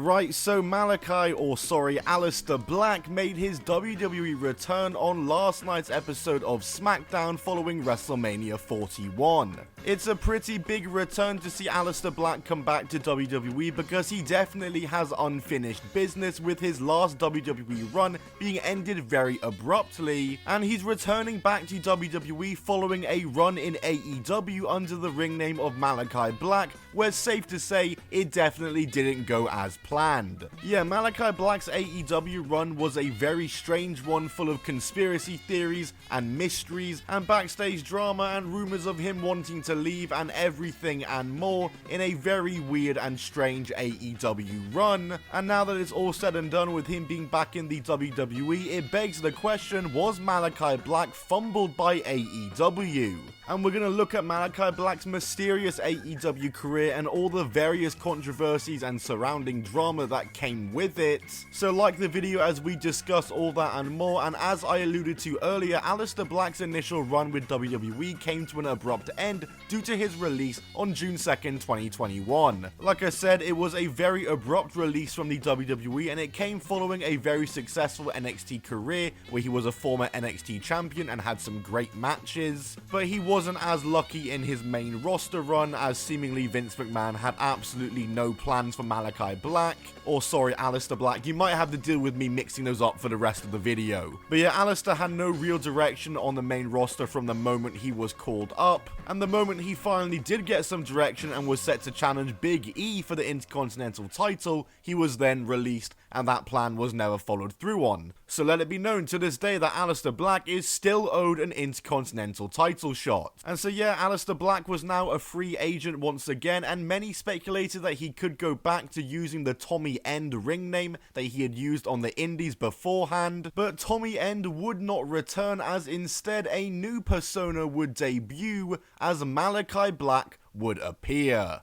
Right, so Aleister Black made his WWE return on last night's episode of SmackDown following WrestleMania 41. It's a pretty big return to see Aleister Black come back to WWE because he definitely has unfinished business, with his last WWE run being ended very abruptly, and he's returning back to WWE following a run in AEW under the ring name of Malakai Black, where safe to say it definitely didn't go as planned. Yeah, Malakai Black's AEW run was a very strange one, full of conspiracy theories and mysteries and backstage drama and rumors of him wanting to leave and everything and more in a very weird and strange AEW run. And now that it's all said and done with him being back in the WWE, it begs the question, was Malakai Black fumbled by AEW? And we're going to look at Malakai Black's mysterious AEW career and all the various controversies and surrounding drama that came with it. So like the video as we discuss all that and more, and as I alluded to earlier, Aleister Black's initial run with WWE came to an abrupt end due to his release on June 2nd, 2021. Like I said, it was a very abrupt release from the WWE, and it came following a very successful NXT career where he was a former NXT champion and had some great matches, but he wasn't as lucky in his main roster run, as seemingly Vince McMahon had absolutely no plans for Malakai Black, or sorry, Aleister Black. You might have to deal with me mixing those up for the rest of the video. But yeah, Aleister had no real direction on the main roster from the moment he was called up, and the moment he finally did get some direction and was set to challenge Big E for the Intercontinental title, he was then released, and that plan was never followed through on. So let it be known to this day that Aleister Black is still owed an Intercontinental title shot. And so yeah, Aleister Black was now a free agent once again, and many speculated that he could go back to using the Tommy End ring name that he had used on the indies beforehand, but Tommy End would not return, as instead a new persona would debut as Malakai Black would appear.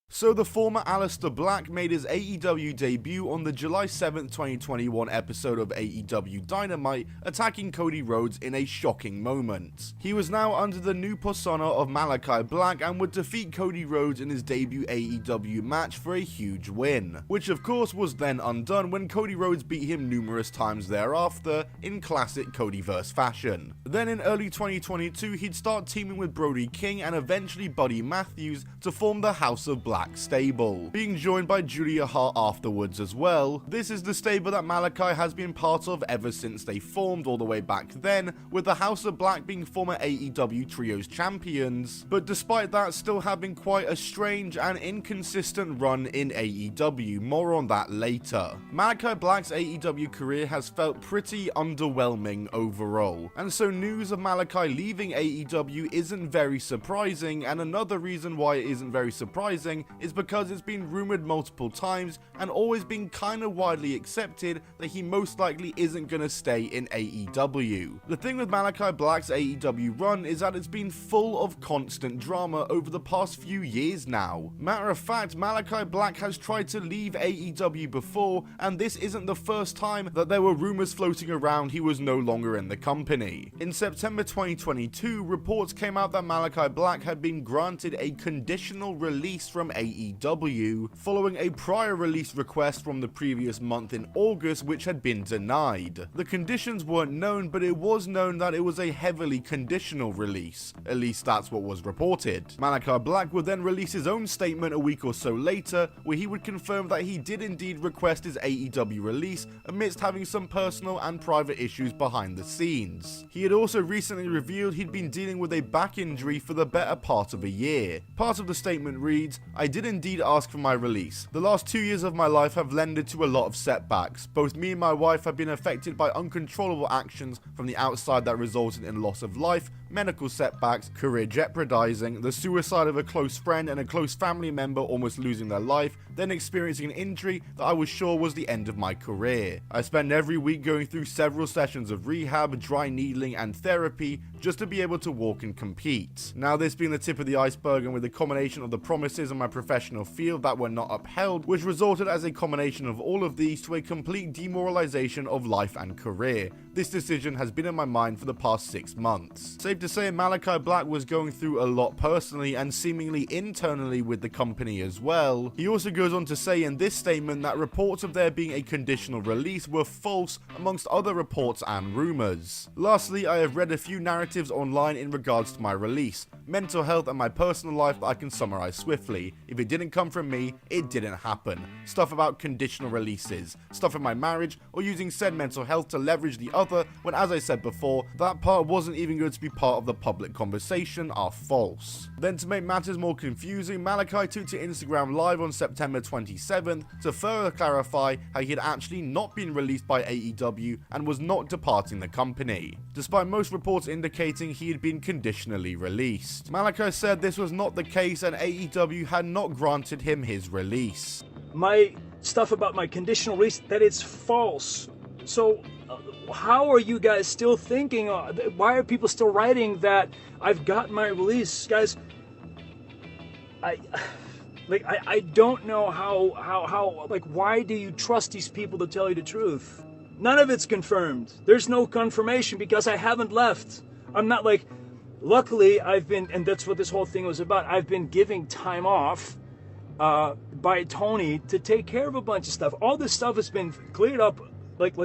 So the former Aleister Black made his AEW debut on the July 7th, 2021 episode of AEW Dynamite, attacking Cody Rhodes in a shocking moment. He was now under the new persona of Malakai Black and would defeat Cody Rhodes in his debut AEW match for a huge win, which of course was then undone when Cody Rhodes beat him numerous times thereafter in classic Codyverse fashion. Then in early 2022, he'd start teaming with Brody King and eventually Buddy Matthews to form the House of Black stable, being joined by Julia Hart afterwards as well. This is the stable that Malakai has been part of ever since they formed all the way back then, with the House of Black being former AEW Trios champions, but despite that still having quite a strange and inconsistent run in AEW, more on that later. Malakai Black's AEW career has felt pretty underwhelming overall, and so news of Malakai leaving AEW isn't very surprising, and another reason why it isn't very surprising is because it's been rumored multiple times and always been kinda widely accepted that he most likely isn't gonna stay in AEW. The thing with Malakai Black's AEW run is that it's been full of constant drama over the past few years now. Matter of fact, Malakai Black has tried to leave AEW before, and this isn't the first time that there were rumors floating around he was no longer in the company. In September 2022, reports came out that Malakai Black had been granted a conditional release from AEW following a prior release request from the previous month in August, which had been denied. The conditions weren't known, but it was known that it was a heavily conditional release. At least that's what was reported. Malakai Black would then release his own statement a week or so later, where he would confirm that he did indeed request his AEW release amidst having some personal and private issues behind the scenes. He had also recently revealed he'd been dealing with a back injury for the better part of a year. Part of the statement reads, "I did indeed ask for my release. The last 2 years of my life have lended to a lot of setbacks. Both me and my wife have been affected by uncontrollable actions from the outside that resulted in loss of life, medical setbacks, career jeopardizing, the suicide of a close friend and a close family member almost losing their life, then experiencing an injury that I was sure was the end of my career. I spend every week going through several sessions of rehab, dry needling and therapy just to be able to walk and compete." Now, this being the tip of the iceberg, and with the combination of the promises and my professional field that were not upheld, which resulted as a combination of all of these to a complete demoralization of life and career. This decision has been in my mind for the past 6 months. Safe to say, Malakai Black was going through a lot personally and seemingly internally with the company as well. He also goes on to say in this statement that reports of there being a conditional release were false, amongst other reports and rumors. Lastly, I have read a few narratives online in regards to my release, mental health and my personal life that I can summarize swiftly. If it didn't come from me, it didn't happen. Stuff about conditional releases, stuff in my marriage, or using said mental health to leverage the other, when as I said before, that part wasn't even going to be part of the public conversation, are false. Then to make matters more confusing, Malakai took to Instagram Live on September 27th to further clarify how he had actually not been released by AEW and was not departing the company, despite most reports indicating he had been conditionally released. Malakai said this was not the case and AEW had not granted him his release. My stuff about my conditional release, that it's false. So how are you guys still thinking, why are people still writing that I've gotten my release? Guys, I don't know how why do you trust these people to tell you the truth? None of it's confirmed. There's no confirmation because I haven't left. I'm not luckily I've been, and that's what this whole thing was about, I've been giving time off by Tony to take care of a bunch of stuff. All this stuff has been cleared up like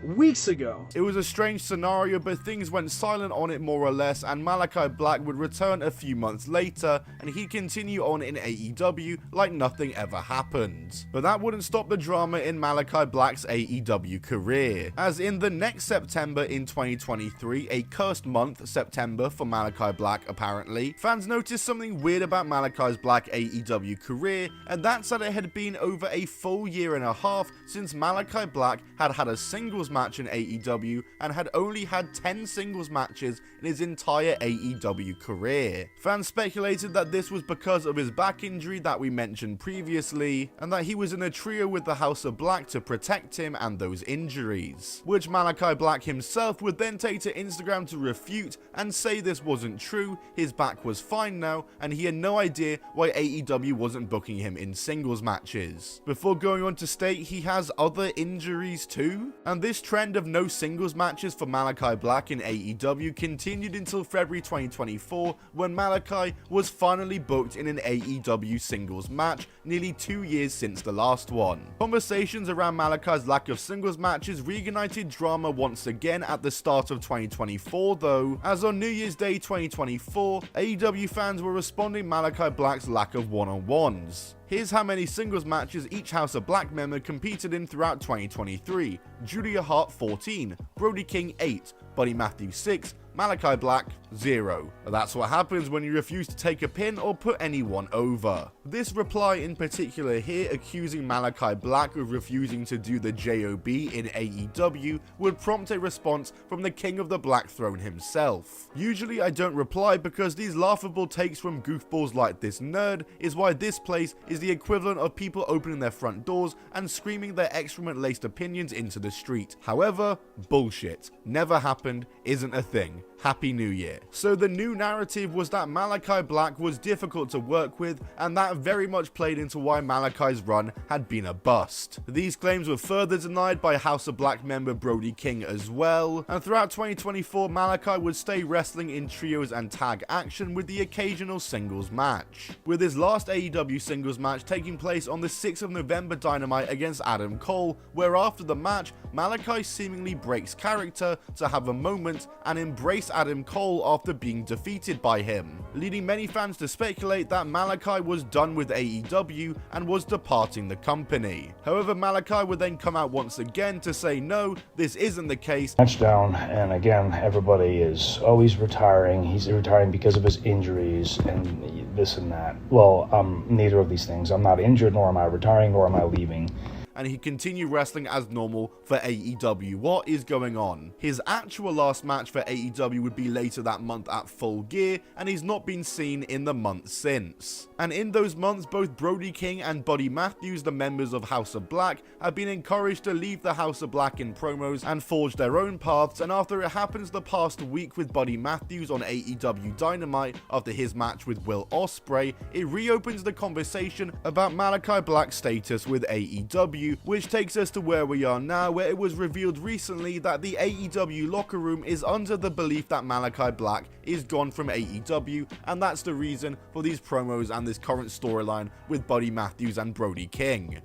weeks ago. It was a strange scenario, but things went silent on it more or less, and Malakai Black would return a few months later and he'd continue on in AEW like nothing ever happened. But that wouldn't stop the drama in Malakai Black's AEW career, as in the next September in 2023, a cursed month, September for Malakai Black apparently, fans noticed something weird about Malakai Black's AEW career, and that's that it had been over a full year and a half since Malakai Black had had a singles match in AEW and had only had 10 singles matches in his entire AEW career. Fans speculated that this was because of his back injury that we mentioned previously, and that he was in a trio with the House of Black to protect him and those injuries, which Malakai Black himself would then take to Instagram to refute and say this wasn't true, his back was fine now, and he had no idea why AEW wasn't booking him in singles matches, before going on to state he has other injuries too. And this trend of no singles matches for Malakai Black in AEW continued until February 2024, when Malakai was finally booked in an AEW singles match nearly 2 years since the last one. Conversations around Malakai's lack of singles matches reignited drama once again at the start of 2024 though, as on New Year's Day 2024, AEW fans were responding Malakai Black's lack of one-on-ones. Here's how many singles matches each House of Black member competed in throughout 2023. Julia Hart 14, Brody King 8, Buddy Matthews 6, Malakai Black 0. That's what happens when you refuse to take a pin or put anyone over. This reply in particular here, accusing Malakai Black of refusing to do the JOB in AEW, would prompt a response from the King of the Black Throne himself. Usually I don't reply because these laughable takes from goofballs like this nerd is why this place is the equivalent of people opening their front doors and screaming their excrement-laced opinions into the street. However, bullshit. Never happened, isn't a thing. Happy New Year. So the new narrative was that Malakai Black was difficult to work with, and that very much played into why Malakai's run had been a bust. These claims were further denied by House of Black member Brody King as well, and throughout 2024 Malakai would stay wrestling in trios and tag action with the occasional singles match, with his last AEW singles match taking place on the 6th of November Dynamite against Adam Cole, where after the match Malakai seemingly breaks character to have a moment and embrace Adam Cole after being defeated by him, leading many fans to speculate that Malakai was done with AEW and was departing the company. However, Malakai would then come out once again to say no, this isn't the case. Touchdown, and again, everybody is always retiring. He's retiring because of his injuries and this and that. Well, neither of these things. I'm not injured, nor am I retiring, nor am I leaving. and he continued wrestling as normal for AEW. What is going on? His actual last match for AEW would be later that month at Full Gear, and he's not been seen in the months since. And in those months, both Brody King and Buddy Matthews, the members of House of Black, have been encouraged to leave the House of Black in promos and forge their own paths, and after it happens the past week with Buddy Matthews on AEW Dynamite after his match with Will Ospreay, it reopens the conversation about Malakai Black's status with AEW, which takes us to where we are now, where it was revealed recently that the AEW locker room is under the belief that Malakai Black is gone from AEW, and that's the reason for these promos and this current storyline with Buddy Matthews and Brody King.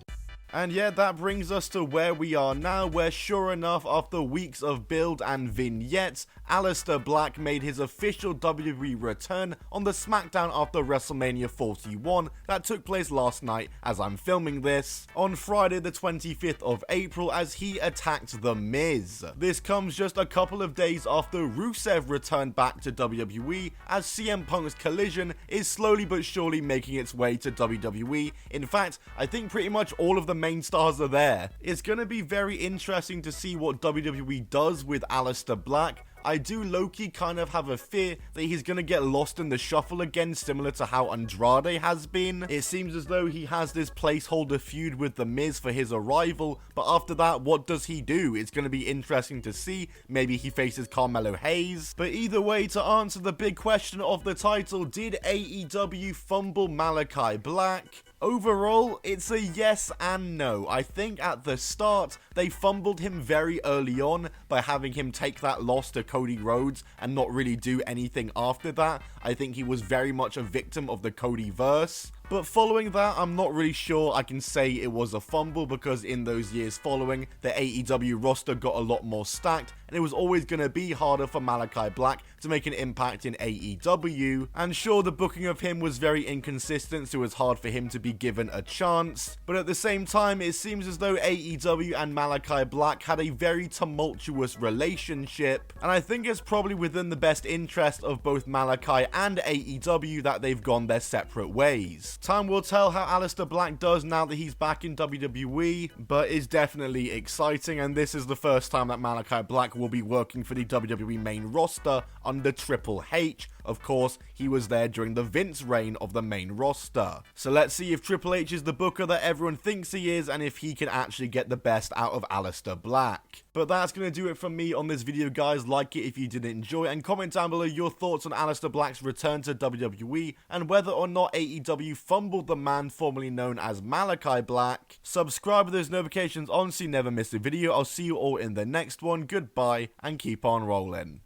And yeah, that brings us to where we are now, where sure enough, after weeks of build and vignettes, Aleister Black made his official WWE return on the SmackDown after WrestleMania 41 that took place last night as I'm filming this, on Friday the 25th of April, as he attacked The Miz. This comes just a couple of days after Rusev returned back to WWE, as CM Punk's Collision is slowly but surely making its way to WWE. In fact, I think pretty much all of the main stars are there. It's going to be very interesting to see what WWE does with Aleister Black. I do low-key kind of have a fear that he's going to get lost in the shuffle again, similar to how Andrade has been. It seems as though he has this placeholder feud with The Miz for his arrival, but after that, what does he do? It's going to be interesting to see. Maybe he faces Carmelo Hayes. But either way, to answer the big question of the title, did AEW fumble Malakai Black? Overall, it's a yes and no. I think at the start, they fumbled him very early on by having him take that loss to Cody Rhodes and not really do anything after that. I think he was very much a victim of the Codyverse. But following that, I'm not really sure I can say it was a fumble, because in those years following, the AEW roster got a lot more stacked, and it was always going to be harder for Malakai Black to make an impact in AEW. And sure, the booking of him was very inconsistent, so it was hard for him to be given a chance. But at the same time, it seems as though AEW and Malakai Black had a very tumultuous relationship, and I think it's probably within the best interest of both Malakai and AEW that they've gone their separate ways. Time will tell how Aleister Black does now that he's back in WWE, but it's definitely exciting, and this is the first time that Malakai Black will be working for the WWE main roster under Triple H. Of course, he was there during the Vince reign of the main roster. So let's see if Triple H is the booker that everyone thinks he is, and if he can actually get the best out of Aleister Black. But that's going to do it from me on this video, guys. Like it if you did enjoy, and comment down below your thoughts on Aleister Black's return to WWE, and whether or not AEW fumbled the man formerly known as Malakai Black. Subscribe with those notifications on so you never miss a video. I'll see you all in the next one. Goodbye, and keep on rolling.